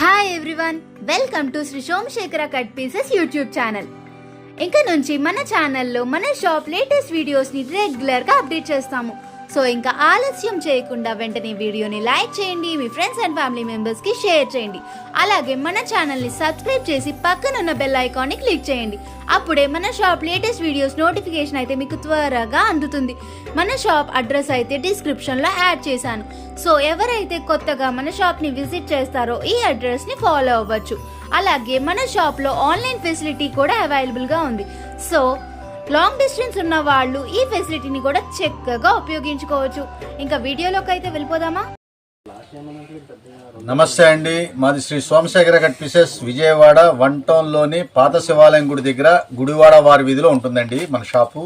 Hi everyone, welcome to Shri Somashekhara cut pieces YouTube channel. ఇంకా నుంచి మన ఛానల్లో మన షాప్ లేటెస్ట్ వీడియోస్ని రెగ్యులర్గా అప్డేట్ చేస్తాము. సో ఇంకా ఆలస్యం చేయకుండా వెంటనే వీడియోని లైక్ చేయండి, మీ ఫ్రెండ్స్ అండ్ ఫ్యామిలీ మెంబర్స్కి షేర్ చేయండి. అలాగే మన ఛానల్ని సబ్స్క్రైబ్ చేసి పక్కనున్న బెల్ ఐకాన్ని క్లిక్ చేయండి. అప్పుడే మన షాప్ లేటెస్ట్ వీడియోస్ నోటిఫికేషన్ అయితే మీకు త్వరగా అందుతుంది. మన షాప్ అడ్రస్ అయితే డిస్క్రిప్షన్లో యాడ్ చేశాను. సో ఎవరైతే కొత్తగా మన షాప్ని విజిట్ చేస్తారో ఈ అడ్రస్ని ఫాలో అవ్వచ్చు. అలాగే మన షాప్లో ఆన్లైన్ ఫెసిలిటీ కూడా అవైలబుల్గా ఉంది. సో లాంగ్ డిస్టెన్స్ ఉన్న వాళ్ళు ఈ ఫెసిలిటీని కూడా చక్కగా ఉపయోగించుకోవచ్చు. ఇంకా వీడియోలోకి అయితే వెళ్ళిపోదామా? నమస్తే అండి, మాది శ్రీ సోమశేఖర కట్ పీసెస్ విజయవాడ 1 టౌన్లోని పాత శివాలయం గుడి దగ్గర గుడివాడ వారి వీధిలో ఉంటుందండి మన షాపు.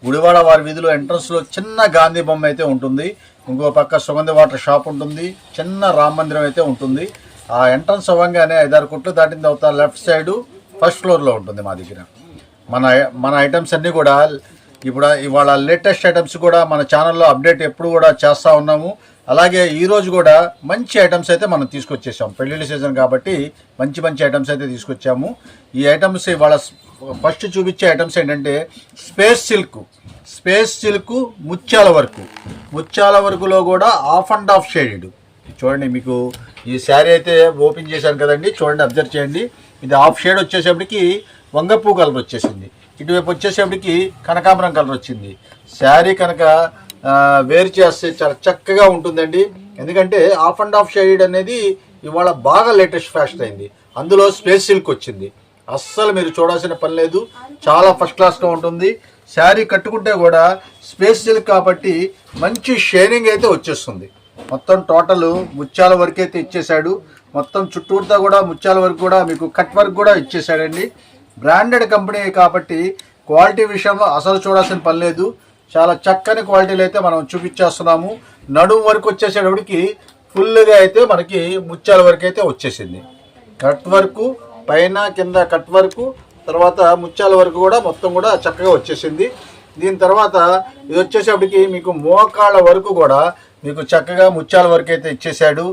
గుడివాడ వారి వీధిలో ఎంట్రన్స్లో చిన్న గాంధీ బొమ్మ అయితే ఉంటుంది. ఇంకో పక్క సుగంధ వాటర్ షాప్ ఉంటుంది, చిన్న రామ మందిరం అయితే ఉంటుంది. ఆ ఎంట్రన్స్ అవ్వగానే 5-6 కొట్లు దాటిన తర్వాత లెఫ్ట్ సైడ్ ఫస్ట్ ఫ్లోర్లో ఉంటుంది మా దగ్గర. మన ఐటమ్స్ అన్నీ కూడా ఇప్పుడు ఇవాళ లేటెస్ట్ ఐటమ్స్ కూడా మన ఛానల్లో అప్డేట్ ఎప్పుడు కూడా చేస్తూ ఉన్నాము. అలాగే ఈరోజు కూడా మంచి ఐటమ్స్ అయితే మనం తీసుకొచ్చేసాము. పెళ్ళిళ్ళ సీజన్ కాబట్టి మంచి ఐటమ్స్ అయితే తీసుకొచ్చాము. ఈ ఐటమ్స్ ఇవాళ ఫస్ట్ చూపించే ఐటమ్స్ ఏంటంటే స్పేస్ సిల్క్ ముత్యాల వర్కులో కూడా ఆఫ్ అండ్ ఆఫ్ షేడెడ్. చూడండి, మీకు ఈ శారీ అయితే ఓపెన్ చేశాను కదండి, చూడండి, అబ్జర్వ్ చేయండి. ఇది హాఫ్ షేడ్ వచ్చేసేపటికి వంగపూ కలర్ వచ్చేసింది. ఇటువైపు వచ్చేసేపటికి కనకాంబరం కలర్ వచ్చింది. శారీ కనుక వేరు చేస్తే చాలా చక్కగా ఉంటుందండి. ఎందుకంటే ఆఫ్ అండ్ ఆఫ్ షేడ్ అనేది ఇవాళ బాగా లేటెస్ట్ ఫ్యాషన్ అయింది. అందులో స్పేస్ సిల్క్ వచ్చింది. అస్సలు మీరు చూడాల్సిన పని లేదు, చాలా ఫస్ట్ క్లాస్గా ఉంటుంది. శారీ కట్టుకుంటే కూడా స్పేస్ సిల్క్ కాబట్టి మంచి షైనింగ్ అయితే వచ్చేస్తుంది. మొత్తం టోటల్ ముత్యాల వర్క్ అయితే ఇచ్చేసాడు. మొత్తం చుట్టూరుతా కూడా ముత్యాల వర్క్ కూడా మీకు కట్ వర్క్ కూడా ఇచ్చేసాడండి. బ్రాండెడ్ కంపెనీ కాబట్టి క్వాలిటీ విషయంలో అసలు చూడాల్సిన పని లేదు. చాలా చక్కని క్వాలిటీలు అయితే మనం చూపించేస్తున్నాము. నడుము వరకు వచ్చేసేటప్పటికి ఫుల్గా అయితే మనకి ముత్యాల వరకు అయితే వచ్చేసింది. కట్ వర్క్ పైన కింద కట్ వర్క్, తర్వాత ముత్యాల వరకు కూడా మొత్తం కూడా చక్కగా వచ్చేసింది. దీని తర్వాత ఇది వచ్చేసేపటికి మీకు మోకాళ్ళ వరకు కూడా మీకు చక్కగా ముత్యాల వరకు అయితే ఇచ్చేసాడు.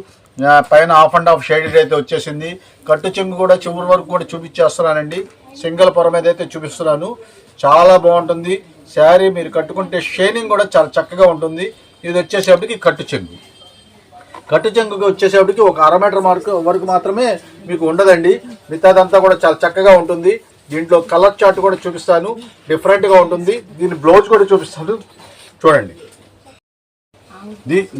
పైన ఆఫ్ అండ్ ఆఫ్ షేడెడ్ అయితే వచ్చేసింది. కట్టు చెంగు కూడా చివరి వరకు కూడా చూపించేస్తున్నానండి. సింగిల్ పొర మీద అయితే చూపిస్తున్నాను. చాలా బాగుంటుంది శారీ. మీరు కట్టుకుంటే షైనింగ్ కూడా చాలా చక్కగా ఉంటుంది. ఇది వచ్చేసేపటికి కట్టు చెంగుకి వచ్చేసేపటికి ఒక 1/2 మీటర్ వరకు మాత్రమే మీకు ఉండదండి. మిగతాదంతా కూడా చాలా చక్కగా ఉంటుంది. దీంట్లో కలర్ చార్ట్ కూడా చూపిస్తాను, డిఫరెంట్గా ఉంటుంది. దీని బ్లౌజ్ కూడా చూపిస్తాను, చూడండి.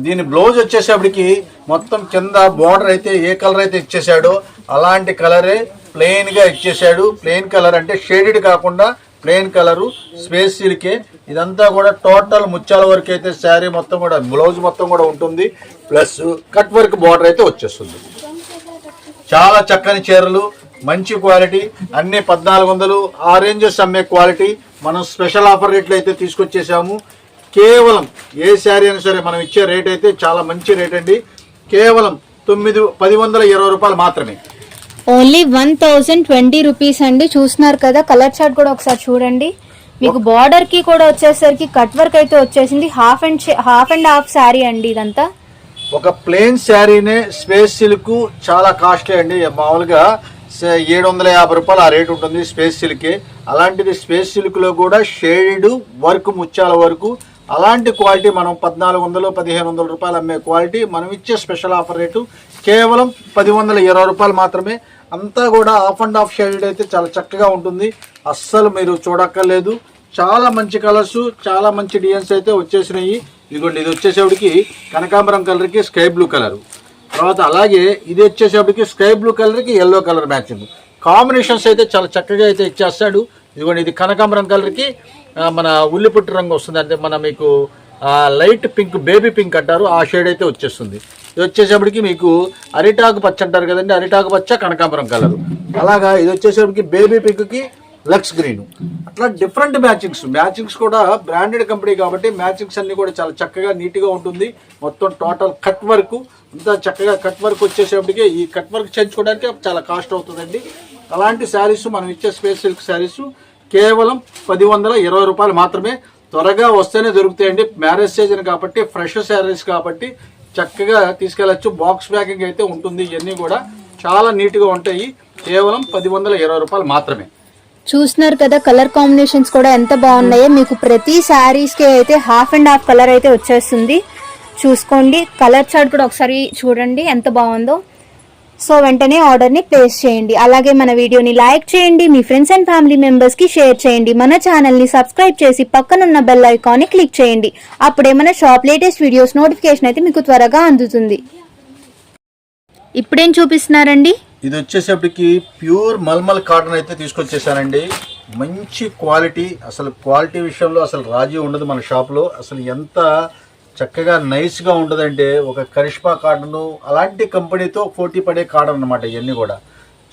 దీని బ్లౌజ్ వచ్చేసేపటికి మొత్తం కింద బార్డర్ అయితే ఏ కలర్ అయితే ఇచ్చేసాడో అలాంటి కలరే ప్లెయిన్గా ఇచ్చేసాడు. ప్లెయిన్ కలర్ అంటే షేడెడ్ కాకుండా ప్లెయిన్ కలరు, స్పేస్ సిల్కే. ఇదంతా కూడా టోటల్ ముత్యాల వరకు అయితే శారీ మొత్తం కూడా బ్లౌజ్ మొత్తం కూడా ఉంటుంది. ప్లస్ కట్ వర్క్ బార్డర్ అయితే వచ్చేస్తుంది. చాలా చక్కని చీరలు, మంచి క్వాలిటీ, అన్ని 1400 ఆ రేంజెస్ అమ్మే క్వాలిటీ. మనం స్పెషల్ ఆఫర్ రేట్లు అయితే తీసుకొచ్చేసాము. కేవలం ఏ శారీ అయినా సరే మనం ఇచ్చే రేట్ అయితే చాలా మంచి రేట్ అండి. కేవలం 920 రూపాయలు మాత్రమే. ఓన్లీ 1020 రూపీస్ అండి. చూస్తున్నారు కదా, కలర్ చార్ట్ కూడా ఒకసారి చూడండి. మీకు బార్డర్ కి కూడా వచ్చేసరికి కట్ వర్క్ అయితే వచ్చేసింది. హాఫ్ అండ్ హాఫ్ శారీ అండి ఇదంతా. ఒక ప్లెయిన్ శారీనే స్పేస్ సిల్క్ చాలా కాస్ట్లీ అండి. మామూలుగా 750 రూపాయలు ఆ రేట్ ఉంటుంది స్పేస్ సిల్కే. అలాంటిది స్పేస్ సిల్క్లో కూడా షేడెడ్ వర్క్ ముత్యాల వరకు అలాంటి క్వాలిటీ మనం 1400-1500 రూపాయలు అమ్మే క్వాలిటీ మనం ఇచ్చే స్పెషల్ ఆఫర్ రేటు కేవలం 1020 రూపాయలు మాత్రమే. అంతా కూడా ఆఫ్ అండ్ ఆఫ్ షేడెడ్ అయితే చాలా చక్కగా ఉంటుంది. అస్సలు మీరు చూడక్కర్లేదు. చాలా మంచి కలర్స్, చాలా మంచి డిజైన్స్ అయితే వచ్చేసినాయి. ఇదిగోండి, ఇది వచ్చేసేపటికి కనకాంబరం కలర్కి స్కై బ్లూ కలరు, తర్వాత అలాగే ఇది వచ్చేసేపటికి స్కై బ్లూ కలర్కి ఎల్లో కలర్ మ్యాచింగ్ కాంబినేషన్స్ అయితే చాలా చక్కగా అయితే ఇచ్చేస్తాడు. ఇదిగోండి, ఇది కనకాంబరం కలర్కి మన ఉల్లిపుట్టు రంగు వస్తుంది. అంటే మన మీకు లైట్ పింక్, బేబీ పింక్ అంటారు, ఆ షేడ్ అయితే వచ్చేస్తుంది. ఇది వచ్చేసేపటికి మీకు అరిటాకు పచ్చ అంటారు కదండి, అరిటాకు పచ్చ కనకాంబరం కలరు. అలాగా ఇది వచ్చేసేపటికి బేబీ పింక్కి లక్స్ గ్రీన్. అట్లా డిఫరెంట్ మ్యాచింగ్స్ కూడా బ్రాండెడ్ కంపెనీ కాబట్టి మ్యాచింగ్స్ అన్ని కూడా చాలా చక్కగా నీట్గా ఉంటుంది. మొత్తం టోటల్ కట్ వర్క్ అంతా చక్కగా కట్ వర్క్ వచ్చేసేపటికి ఈ కట్ వర్క్ చేయించుకోవడానికి చాలా కాస్ట్ అవుతుందండి. అలాంటి శారీస్ మనం ఇచ్చే స్పేస్ సిల్క్ శారీస్ కేవలం 1020 రూపాయలు మాత్రమే. త్వరగా వస్తేనే దొరుకుతాయండి. మ్యారేజ్ సీజన్ కాబట్టి, ఫ్రెష్ శారీస్ కాబట్టి చక్కగా తీసుకెళ్ళచ్చు. బాక్స్ ప్యాకింగ్ అయితే ఉంటుంది. ఇవన్నీ కూడా చాలా నీట్గా ఉంటాయి. కేవలం 1020 రూపాయలు మాత్రమే. చూస్తున్నారు కదా కలర్ కాంబినేషన్స్ కూడా ఎంత బాగున్నాయో. మీకు ప్రతి శారీస్కి అయితే హాఫ్ అండ్ హాఫ్ కలర్ అయితే వచ్చేస్తుంది. చూసుకోండి, కలర్ చార్ట్ కూడా ఒకసారి చూడండి ఎంత బాగుందో. సో వెంటనే ఆర్డర్ని ప్లేస్ చేయండి. అలాగే మన వీడియోని లైక్ చేయండి, మీ ఫ్రెండ్స్ అండ్ ఫ్యామిలీ మెంబర్స్కి షేర్ చేయండి. మన ఛానల్ని సబ్స్క్రైబ్ చేసి పక్కనున్న బెల్ ఐకాన్ని క్లిక్ చేయండి. అప్పుడే మన షాప్ లేటెస్ట్ వీడియోస్ నోటిఫికేషన్ అయితే మీకు త్వరగా అందుతుంది. ఇప్పుడేం చూపిస్తున్నారండి? ఇది వచ్చేసేపటికి ప్యూర్ మల్మల్ కాటన్ అయితే తీసుకొచ్చేసానండి. మంచి క్వాలిటీ, అసలు క్వాలిటీ విషయంలో అసలు రాజీ ఉండదు మన షాప్లో. అసలు ఎంత చక్కగా నైస్గా ఉంటుందంటే ఒక కరిష్మా కాటన్ అలాంటి కంపెనీతో పోటీ పడే కాటన్ అనమాట. ఇవన్నీ కూడా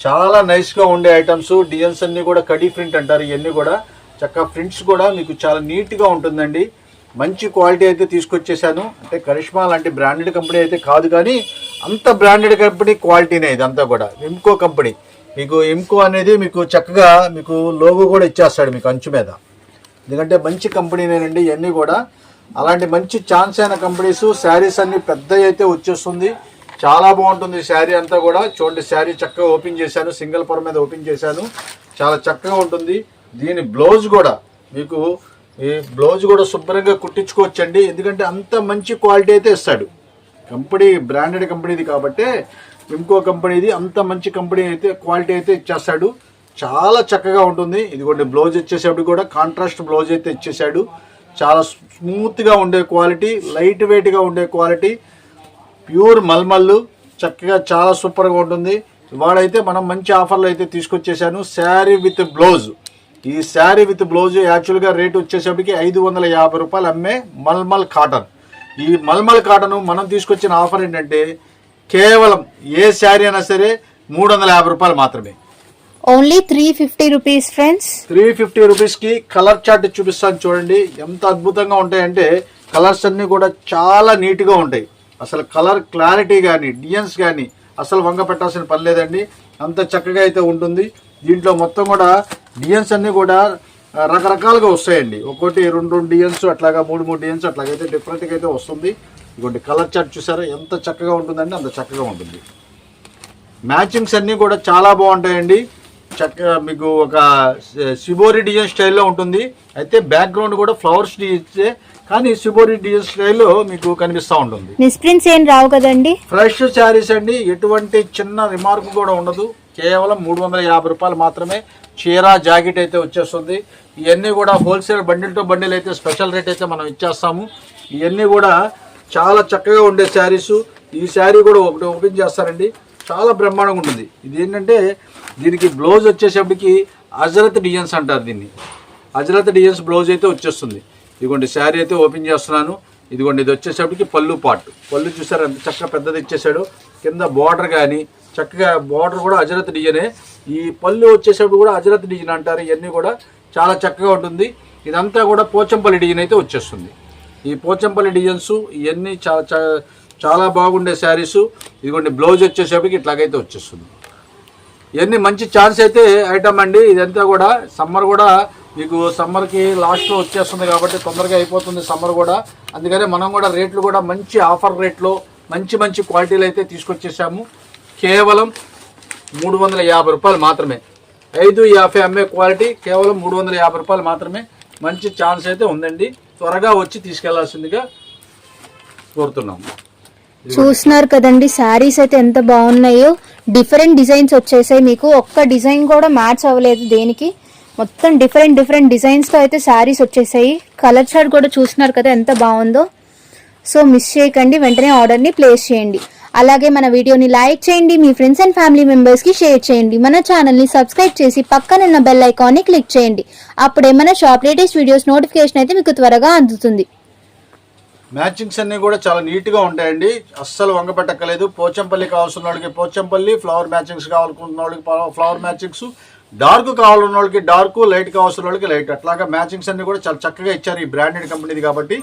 చాలా నైస్గా ఉండే ఐటమ్స్. డిజైన్స్ అన్నీ కూడా కడీ ప్రింట్ అంటారు. ఇవన్నీ కూడా చక్కగా ప్రింట్స్ కూడా మీకు చాలా నీట్గా ఉంటుందండి. మంచి క్వాలిటీ అయితే తీసుకొచ్చేసాను. అంటే కరిష్మా లాంటి బ్రాండెడ్ కంపెనీ అయితే కాదు, కానీ అంత బ్రాండెడ్ కంపెనీ క్వాలిటీనే ఇదంతా కూడా. ఇమ్కో కంపెనీ, మీకు ఇమ్కో అనేది మీకు చక్కగా మీకు లోగో కూడా ఇచ్చేస్తాడు మీకు అంచు మీద. ఎందుకంటే మంచి కంపెనీనేనండి ఇవన్నీ కూడా. అలాంటి మంచి ఛాన్స్ అయిన కంపెనీస్. శారీస్ అన్ని పెద్ద అయితే వచ్చేస్తుంది. చాలా బాగుంటుంది శారీ అంతా కూడా. చూడండి, శారీ చక్కగా ఓపెన్ చేశాను, సింగిల్ పొర మీద ఓపెన్ చేశాను. చాలా చక్కగా ఉంటుంది. దీని బ్లౌజ్ కూడా మీకు ఈ బ్లౌజ్ కూడా శుభ్రంగా కుట్టించుకోవచ్చండి. ఎందుకంటే అంత మంచి క్వాలిటీ అయితే ఇస్తాడు. కంపెనీ బ్రాండెడ్ కంపెనీది కాబట్టి, ఇంకో కంపెనీది అంత మంచి కంపెనీ అయితే క్వాలిటీ అయితే ఇచ్చేస్తాడు. చాలా చక్కగా ఉంటుంది. ఇదిగోండి బ్లౌజ్ వచ్చేసేప్పుడు కూడా కాంట్రాస్ట్ బ్లౌజ్ అయితే ఇచ్చేసాడు. చాలా స్మూత్గా ఉండే క్వాలిటీ, లైట్ వెయిట్గా ఉండే క్వాలిటీ, ప్యూర్ మల్మల్లు చక్కగా చాలా సూపర్గా ఉంటుంది. ఇవాళైతే మనం మంచి ఆఫర్లు అయితే తీసుకొచ్చేసాను. Sari with blouse. ఈ శారీ విత్ బ్లౌజ్ యాక్చువల్గా రేట్ వచ్చేసరికి 550 రూపాయలు అమ్మే మల్మల్ కాటన్. ఈ మల్మల్ కాటన్ మనం తీసుకొచ్చిన ఆఫర్ ఏంటంటే కేవలం ఏ శారీ అయినా సరే 350 రూపాయలు మాత్రమే. Only 350 rupees friends. 350 రూపీస్కి కలర్ చార్ట్ చూపిస్తాను చూడండి. ఎంత అద్భుతంగా ఉంటాయంటే కలర్స్ అన్నీ కూడా చాలా నీట్గా ఉంటాయి. అసలు కలర్ క్లారిటీ కానీ డిజైన్స్ కానీ అసలు వంగ పెట్టాల్సిన పని లేదండి. అంత చక్కగా అయితే ఉంటుంది. దీంట్లో మొత్తం కూడా డిజైన్స్ అన్నీ కూడా రకరకాలుగా వస్తాయండి. ఒక్కోటి 2 డిజైన్స్ అట్లాగా 3 డిజైన్స్ అట్లాగైతే డిఫరెంట్గా అయితే వస్తుంది. ఇదిగోండి కలర్ చార్ట్ చూసారా ఎంత చక్కగా ఉంటుందండి, అంత చక్కగా ఉంటుంది. మ్యాచింగ్స్ అన్నీ కూడా చాలా బాగుంటాయండి. చక్కగా మీకు ఒక సిబోరి డిజైన్ స్టైల్లో ఉంటుంది. అయితే బ్యాక్గ్రౌండ్ కూడా ఫ్లవర్స్ డిజైన్సే, కానీ సిబోరి డిజైన్ స్టైల్లో మీకు కనిపిస్తూ ఉంటుంది. మిస్ప్రింట్స్ ఏం రావు కదండి. ఫ్రెష్ శారీస్ అండి, ఎటువంటి చిన్న రిమార్క్ కూడా ఉండదు. కేవలం 350 రూపాయలు మాత్రమే. చీర జాకెట్ అయితే వచ్చేస్తుంది. ఇవన్నీ కూడా హోల్సేల్ బండిల్ టు బండిల్ అయితే స్పెషల్ రేట్ అయితే మనం ఇచ్చేస్తాము. ఇవన్నీ కూడా చాలా చక్కగా ఉండే శారీస్. ఈ శారీ కూడా ఒకటి ఓపెన్ చేస్తారండి, చాలా బ్రహ్మాండంగా ఉంటుంది. ఇది ఏంటంటే దీనికి బ్లౌజ్ వచ్చేసేపటికి అజరత్ డిజైన్స్ అంటారు దీన్ని. అజరత్ డిజైన్స్ బ్లౌజ్ అయితే వచ్చేస్తుంది. ఇదిగోండి శారీ అయితే ఓపెన్ చేస్తున్నాను. ఇదిగోండి ఇది వచ్చేసేపటికి పళ్ళు పార్ట్. పళ్ళు చూసారు ఎంత చక్కగా పెద్దది ఇచ్చేసాడు. కింద బార్డర్ కానీ చక్కగా బార్డర్ కూడా అజరత్ డిజైనే. ఈ పళ్ళు వచ్చేసేప్పుడు కూడా అజరత్ డిజైన్ అంటారు. ఇవన్నీ కూడా చాలా చక్కగా ఉంటుంది. ఇదంతా కూడా పోచంపల్లి డిజైన్ అయితే వచ్చేస్తుంది. ఈ పోచంపల్లి డిజైన్స్ ఇవన్నీ చాలా బాగుండే శారీస్. ఇదిగోండి బ్లౌజ్ వచ్చేసేపటికి ఇట్లాగైతే వచ్చేస్తుంది. ఇవన్నీ మంచి ఛాన్స్ అయితే ఐటమ్ అండి. ఇదంతా కూడా సమ్మర్ కూడా మీకు సమ్మర్కి లాస్ట్లో వచ్చేస్తుంది కాబట్టి తొందరగా అయిపోతుంది సమ్మర్ కూడా. అందుకనే మనం కూడా రేట్లు కూడా మంచి ఆఫర్ రేట్లో మంచి మంచి క్వాలిటీలు అయితే తీసుకొచ్చేసాము. కేవలం 350 రూపాయలు మాత్రమే. 550 అమ్మే క్వాలిటీ కేవలం 350 రూపాయలు మాత్రమే. మంచి ఛాన్స్ అయితే ఉందండి. త్వరగా వచ్చి తీసుకెళ్లాల్సిందిగా కోరుతున్నాము. చూస్తున్నారు కదండి శారీస్ అయితే ఎంత బాగున్నాయో. డిఫరెంట్ డిజైన్స్ వచ్చేసాయి. మీకు ఒక్క డిజైన్ కూడా మ్యాచ్ అవ్వలేదు దేనికి. మొత్తం డిఫరెంట్ డిజైన్స్తో అయితే శారీస్ వచ్చేసాయి. కలర్ చార్ట్ కూడా చూస్తున్నారు కదా ఎంత బాగుందో. సో మిస్ చేయకండి, వెంటనే ఆర్డర్ని ప్లేస్ చేయండి. అలాగే మన వీడియోని లైక్ చేయండి, మీ ఫ్రెండ్స్ అండ్ ఫ్యామిలీ మెంబర్స్కి షేర్ చేయండి. మన ఛానల్ని సబ్స్క్రైబ్ చేసి పక్కనున్న బెల్ ఐకాన్ని క్లిక్ చేయండి. అప్పుడే మన షాప్ లేటెస్ట్ వీడియోస్ నోటిఫికేషన్ అయితే మీకు త్వరగా అందుతుంది. మ్యాచింగ్స్ అన్నీ కూడా చాలా నీట్గా ఉంటాయండి. అస్సలు వంగ పెట్టక్కలేదు. పోచంపల్లి కావాల్సిన వాళ్ళకి పోచంపల్లి, ఫ్లవర్ మ్యాచింగ్స్ కావాలనుకున్న వాళ్ళకి ఫ్లవర్ మ్యాచింగ్స్, డార్క్ కావాలన్న వాళ్ళకి డార్క్, లైట్ కావాల్సిన వాళ్ళకి లైట్. అట్లాగా మ్యాచింగ్స్ అన్ని కూడా చాలా చక్కగా ఇచ్చారు. ఈ బ్రాండెడ్ కంపెనీది కాబట్టి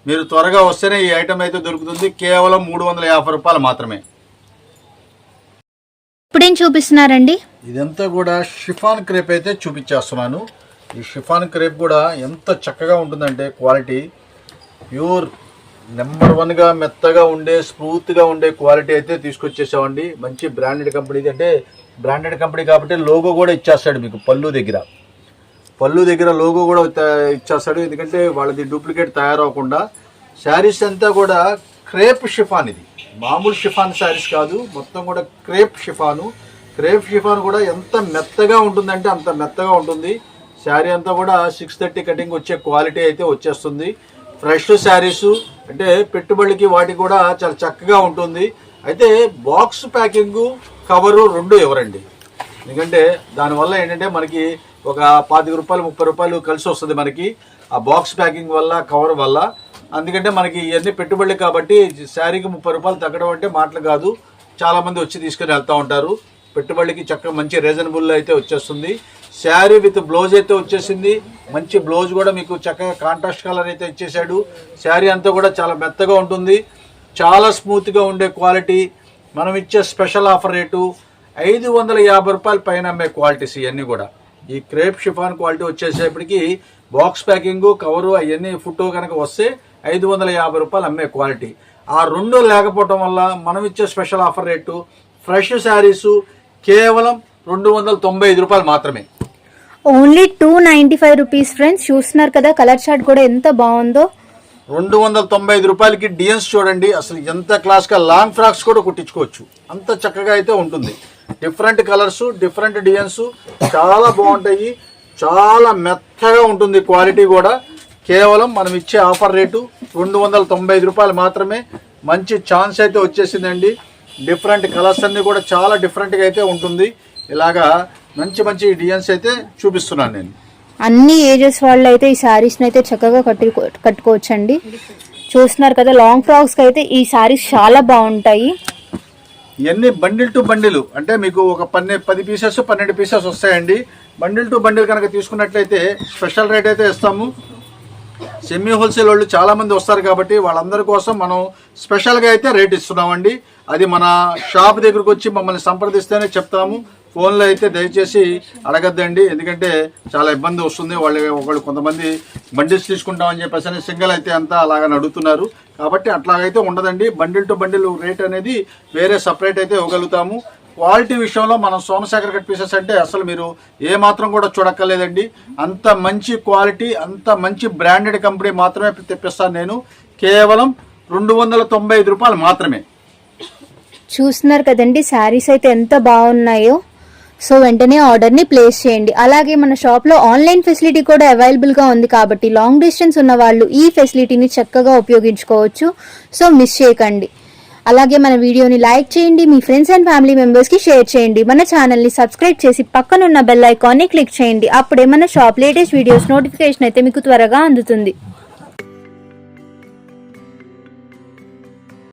మీరు త్వరగా వస్తేనే ఈ ఐటమ్ అయితే దొరుకుతుంది. కేవలం 350 రూపాయలు మాత్రమే. ఇప్పుడేం చూపిస్తున్నారండి? ఇదంతా కూడా షిఫాన్ క్రేప్ అయితే చూపించేస్తున్నాను. ఈ షిఫాన్ క్రేప్ కూడా ఎంత చక్కగా ఉంటుందంటే క్వాలిటీ ప్యూర్ నెంబర్ 1గా మెత్తగా ఉండే స్మూత్గా ఉండే క్వాలిటీ అయితే తీసుకొచ్చేసామండి. మంచి బ్రాండెడ్ కంపెనీ, అంటే బ్రాండెడ్ కంపెనీ కాబట్టి లోగో కూడా ఇచ్చేస్తాడు మీకు. పళ్ళు దగ్గర లోగో కూడా ఇచ్చేస్తాడు, ఎందుకంటే వాళ్ళది డూప్లికేట్ తయారవకుండా. శారీస్ అంతా కూడా క్రేప్ షిఫాన్, ఇది మామూలు షిఫాన్ శారీస్ కాదు, మొత్తం కూడా క్రేప్ షిఫాన్ కూడా ఎంత మెత్తగా ఉంటుందంటే అంత మెత్తగా ఉంటుంది. శారీ అంతా కూడా 630 కటింగ్ వచ్చే క్వాలిటీ అయితే వచ్చేస్తుంది. ఫ్రెష్ శారీస్ అంటే పెట్టుబడికి వాటికి కూడా చాలా చక్కగా ఉంటుంది. అయితే బాక్స్ ప్యాకింగ్ కవరు 2 ఇవ్వరండి, ఎందుకంటే దానివల్ల ఏంటంటే మనకి ఒక 25 రూపాయలు 30 రూపాయలు కలిసి వస్తుంది మనకి ఆ బాక్స్ ప్యాకింగ్ వల్ల, కవర్ వల్ల. అందుకంటే మనకి ఇవన్నీ పెట్టుబడులు కాబట్టి శారీకి 30 రూపాయలు తగ్గడం అంటే మాటలు కాదు. చాలామంది వచ్చి తీసుకొని వెళ్తూ ఉంటారు. పెట్టుబడికి చక్కగా మంచి రీజనబుల్ అయితే వచ్చేస్తుంది. శారీ విత్ బ్లౌజ్ అయితే వచ్చేసింది. మంచి బ్లౌజ్ కూడా మీకు చక్కగా కాంట్రాస్ట్ కలర్ అయితే ఇచ్చేసాడు. శారీ అంతా కూడా చాలా మెత్తగా ఉంటుంది, చాలా స్మూత్గా ఉండే క్వాలిటీ. మనం ఇచ్చే స్పెషల్ ఆఫర్ రేటు 550 రూపాయల పైన అమ్మే క్వాలిటీస్ ఇవన్నీ కూడా. ఈ క్రేప్ షిఫాన్ క్వాలిటీ వచ్చేసేపటికి బాక్స్ ప్యాకింగ్, కవరు అవన్నీ ఫోటో కనుక వస్తే 550 రూపాయలు అమ్మే క్వాలిటీ. ఆ 2 లేకపోవటం వల్ల మనం ఇచ్చే special offer rate fresh saris కేవలం 295 రూపాయలు మాత్రమే. Only 295 rupees friends. చూస్తున్నారు కదా కలర్ చార్ట్ కూడా ఎంత బాగుందో. 295 రూపాయలకి డిజైన్స్ చూడండి, అసలు ఎంత క్లాస్గా లాంగ్ ఫ్రాక్స్ కూడా కుట్టించుకోవచ్చు, అంత చక్కగా అయితే ఉంటుంది. డిఫరెంట్ కలర్స్, డిఫరెంట్ డిజైన్స్ చాలా బాగుంటాయి, చాలా మెత్తగా ఉంటుంది క్వాలిటీ కూడా. కేవలం మనం ఇచ్చే ఆఫర్ రేటు 295 రూపాయలు మాత్రమే. మంచి ఛాన్స్ అయితే వచ్చేసిందండి. డిఫరెంట్ కలర్స్ అన్నీ కూడా చాలా డిఫరెంట్గా అయితే ఉంటుంది. ఇలాగా మంచి డిజైన్స్ అయితే చూపిస్తున్నాను నేను. అన్ని ఏజెస్ వాళ్ళు అయితే ఈ శారీస్ని అయితే చక్కగా కట్టుకోవచ్చండి. చూస్తున్నారు కదా లాంగ్ ఫ్రాక్స్కి అయితే ఈ శారీస్ చాలా బాగుంటాయి. ఇవన్నీ బండిల్ టు బండిల్, అంటే మీకు ఒక 10 పీసెస్ 12 పీసెస్ వస్తాయండి. బండిల్ టు బండిల్ కనుక తీసుకున్నట్లయితే స్పెషల్ రేట్ అయితే ఇస్తాము. సెమీ హోల్సేల్ వాళ్ళు చాలామంది వస్తారు కాబట్టి వాళ్ళందరి కోసం మనం స్పెషల్గా అయితే రేట్ ఇస్తున్నామండి. అది మన షాప్ దగ్గరకు వచ్చి మమ్మల్ని సంప్రదిస్తేనే చెప్తాము. ఫోన్లో అయితే దయచేసి అడగద్దండి, ఎందుకంటే చాలా ఇబ్బంది వస్తుంది. వాళ్ళు కొంతమంది బండిల్స్ తీసుకుంటామని చెప్పేసి సింగిల్ అయితే అంతా అలాగని అడుగుతున్నారు. కాబట్టి అట్లాగైతే ఉండదండి. బండిల్ టు బండిల్ రేట్ అనేది వేరే సపరేట్ అయితే ఇవ్వగలుగుతాము. క్వాలిటీ విషయంలో మనం సోమశేఖర్ కట్ పీసెస్ అంటే అసలు మీరు ఏమాత్రం కూడా చూడక్కర్లేదండి. అంత మంచి క్వాలిటీ, అంత మంచి బ్రాండెడ్ కంపెనీ మాత్రమే తెప్పిస్తాను నేను. కేవలం 295 రూపాయలు మాత్రమే. చూస్తున్నారు కదండి శారీస్ అయితే ఎంత బాగున్నాయో. సో వెంటనే ఆర్డర్ని ప్లేస్ చేయండి. అలాగే మన షాప్లో ఆన్లైన్ ఫెసిలిటీ కూడా అవైలబుల్గా ఉంది కాబట్టి లాంగ్ డిస్టెన్స్ ఉన్న వాళ్ళు ఈ ఫెసిలిటీని చక్కగా ఉపయోగించుకోవచ్చు. సో మిస్ చేయకండి. అలాగే మన వీడియోని లైక్ చేయండి, మీ ఫ్రెండ్స్ అండ్ ఫ్యామిలీ మెంబర్స్కి షేర్ చేయండి. మన ఛానల్ని సబ్స్క్రైబ్ చేసి పక్కనున్న బెల్ ఐకాన్ని క్లిక్ చేయండి. అప్పుడే మన షాప్ లేటెస్ట్ వీడియోస్ నోటిఫికేషన్ అయితే మీకు త్వరగా అందుతుంది.